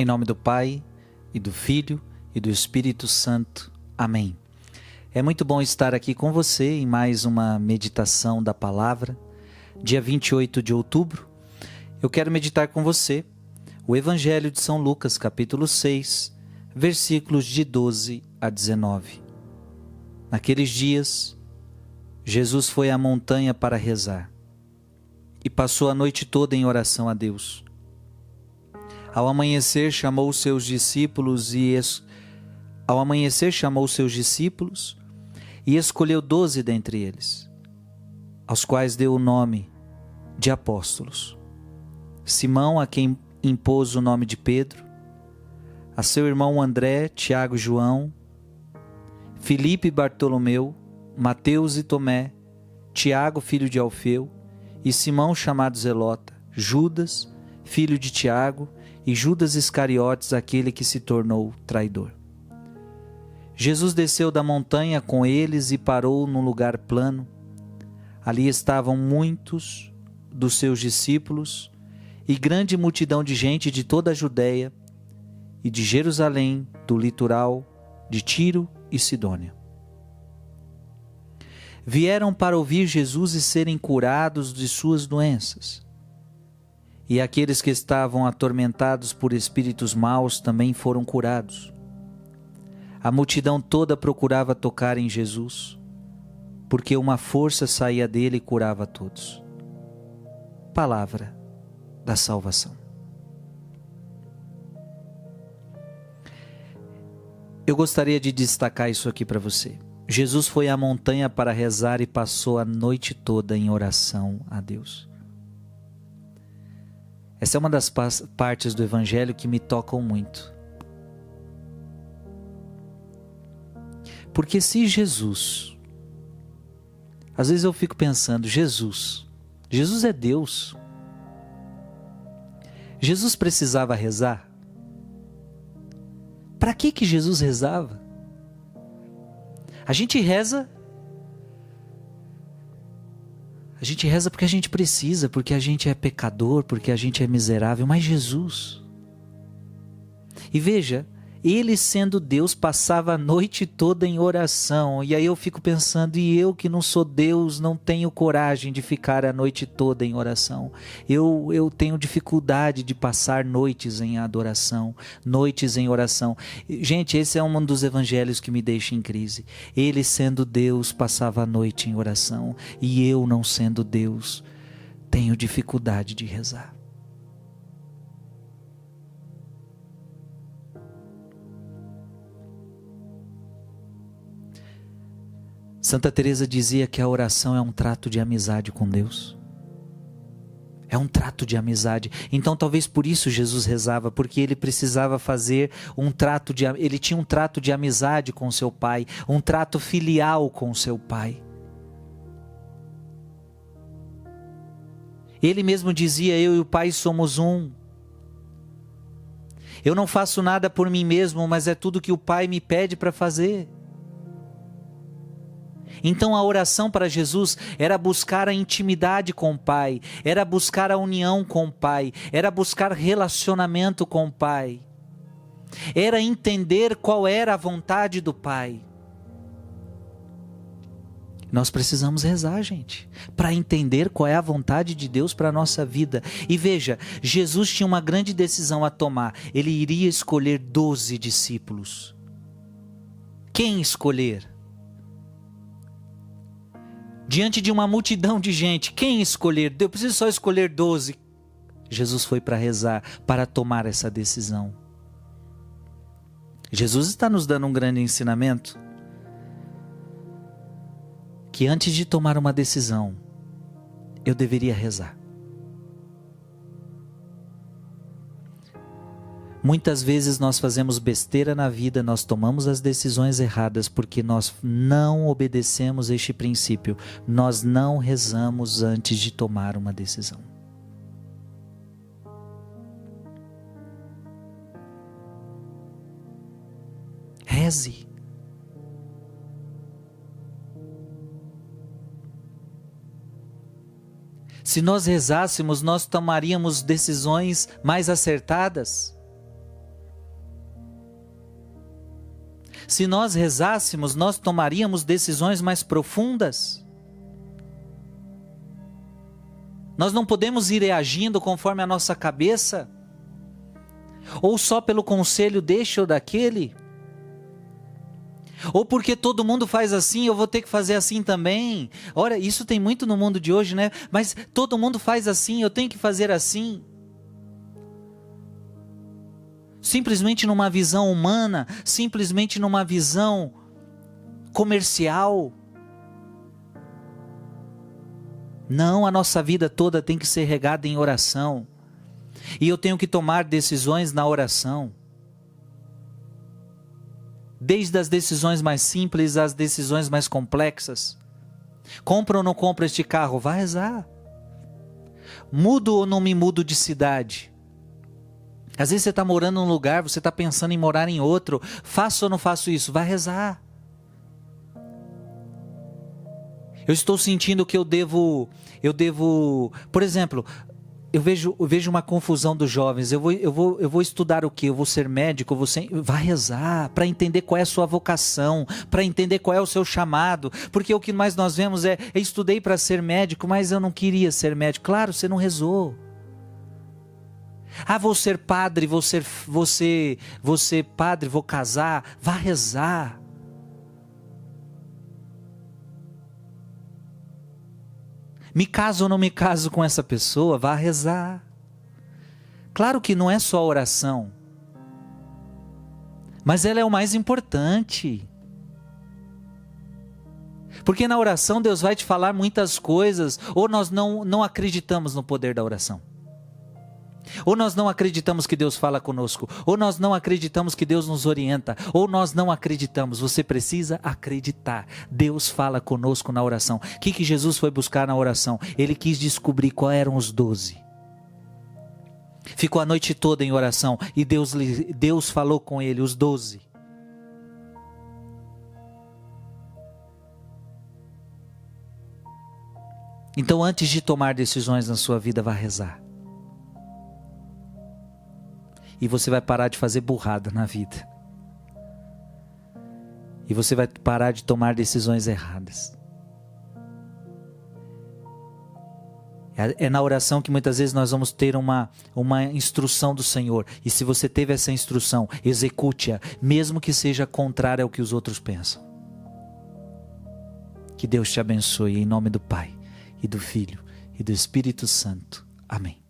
Em nome do Pai, e do Filho, e do Espírito Santo. Amém. É muito bom estar aqui com você em mais uma meditação da palavra. Dia 28 de outubro, eu quero meditar com você o Evangelho de São Lucas, capítulo 6, versículos de 12 a 19. Naqueles dias, Jesus foi à montanha para rezar e passou a noite toda em oração a Deus. Ao amanhecer, chamou seus discípulos e escolheu 12 dentre eles, aos quais deu o nome de apóstolos. Simão, a quem impôs o nome de Pedro, a seu irmão André, Tiago e João, Filipe e Bartolomeu, Mateus e Tomé, Tiago, filho de Alfeu, e Simão, chamado Zelota, Judas, filho de Tiago, e Judas Iscariotes, aquele que se tornou traidor. Jesus desceu da montanha com eles e parou num lugar plano. Ali estavam muitos dos seus discípulos e grande multidão de gente de toda a Judéia e de Jerusalém, do litoral de Tiro e Sidônia. Vieram para ouvir Jesus e serem curados de suas doenças. E aqueles que estavam atormentados por espíritos maus também foram curados. A multidão toda procurava tocar em Jesus, porque uma força saía dele e curava todos. Palavra da salvação. Eu gostaria de destacar isso aqui para você. Jesus foi à montanha para rezar e passou a noite toda em oração a Deus. Essa é uma das partes do Evangelho que me tocam muito. Porque se Jesus... Às vezes eu fico pensando, Jesus é Deus. Jesus precisava rezar? Para que Jesus rezava? A gente reza porque a gente precisa, porque a gente é pecador, porque a gente é miserável, mas Jesus... E veja, ele sendo Deus passava a noite toda em oração, e aí eu fico pensando, e eu que não sou Deus, não tenho coragem de ficar a noite toda em oração. Eu tenho dificuldade de passar noites em adoração, noites em oração. Gente, esse é um dos evangelhos que me deixa em crise. Ele sendo Deus passava a noite em oração, e eu não sendo Deus, tenho dificuldade de rezar. Santa Teresa dizia que a oração é um trato de amizade com Deus. É um trato de amizade. Então talvez por isso Jesus rezava, porque ele precisava fazer ele tinha um trato de amizade com seu pai, um trato filial com seu pai. Ele mesmo dizia, eu e o Pai somos um. Eu não faço nada por mim mesmo, mas é tudo que o Pai me pede para fazer. Então a oração para Jesus era buscar a intimidade com o Pai, era buscar a união com o Pai, era buscar relacionamento com o Pai, era entender qual era a vontade do Pai. Nós precisamos rezar, gente, para entender qual é a vontade de Deus para a nossa vida. E veja, Jesus tinha uma grande decisão a tomar. Ele iria escolher 12 discípulos. Quem escolher? Diante de uma multidão de gente, quem escolher? Eu preciso só escolher 12. Jesus foi para rezar, para tomar essa decisão. Jesus está nos dando um grande ensinamento. Que antes de tomar uma decisão, eu deveria rezar. Muitas vezes nós fazemos besteira na vida, nós tomamos as decisões erradas porque nós não obedecemos este princípio. Nós não rezamos antes de tomar uma decisão. Reze. Se nós rezássemos, nós tomaríamos decisões mais acertadas. Se nós rezássemos, nós tomaríamos decisões mais profundas. Nós não podemos ir reagindo conforme a nossa cabeça, ou só pelo conselho deste ou daquele, ou porque todo mundo faz assim, eu vou ter que fazer assim também. Ora, isso tem muito no mundo de hoje, né? Mas todo mundo faz assim, eu tenho que fazer assim. Simplesmente numa visão humana, simplesmente numa visão comercial. Não, a nossa vida toda tem que ser regada em oração. E eu tenho que tomar decisões na oração. Desde as decisões mais simples às decisões mais complexas. Compro ou não compro este carro? Vai rezar. Mudo ou não me mudo de cidade? Às vezes você está morando num lugar, você está pensando em morar em outro. Faço ou não faço isso? Vai rezar. Eu estou sentindo que eu devo, por exemplo, eu vejo uma confusão dos jovens. Eu vou estudar o quê? Eu vou ser médico? Vai rezar para entender qual é a sua vocação, para entender qual é o seu chamado. Porque o que mais nós vemos eu estudei para ser médico, mas eu não queria ser médico. Claro, você não rezou. Vou ser padre, vou ser padre, vou casar. Vá rezar. Me caso ou não me caso com essa pessoa? Vá rezar. Claro que não é só a oração, mas ela é o mais importante. Porque na oração Deus vai te falar muitas coisas, ou nós não acreditamos no poder da oração. Ou nós não acreditamos que Deus fala conosco, ou nós não acreditamos que Deus nos orienta, ou nós não acreditamos. Você precisa acreditar. Deus fala conosco na oração. O que Jesus foi buscar na oração? Ele quis descobrir quais eram os 12. Ficou a noite toda em oração e Deus falou com ele, os 12. Então, antes de tomar decisões na sua vida, vá rezar. E você vai parar de fazer burrada na vida. E você vai parar de tomar decisões erradas. É na oração que muitas vezes nós vamos ter uma instrução do Senhor. E se você teve essa instrução, execute-a, mesmo que seja contrária ao que os outros pensam. Que Deus te abençoe em nome do Pai, e do Filho, e do Espírito Santo. Amém.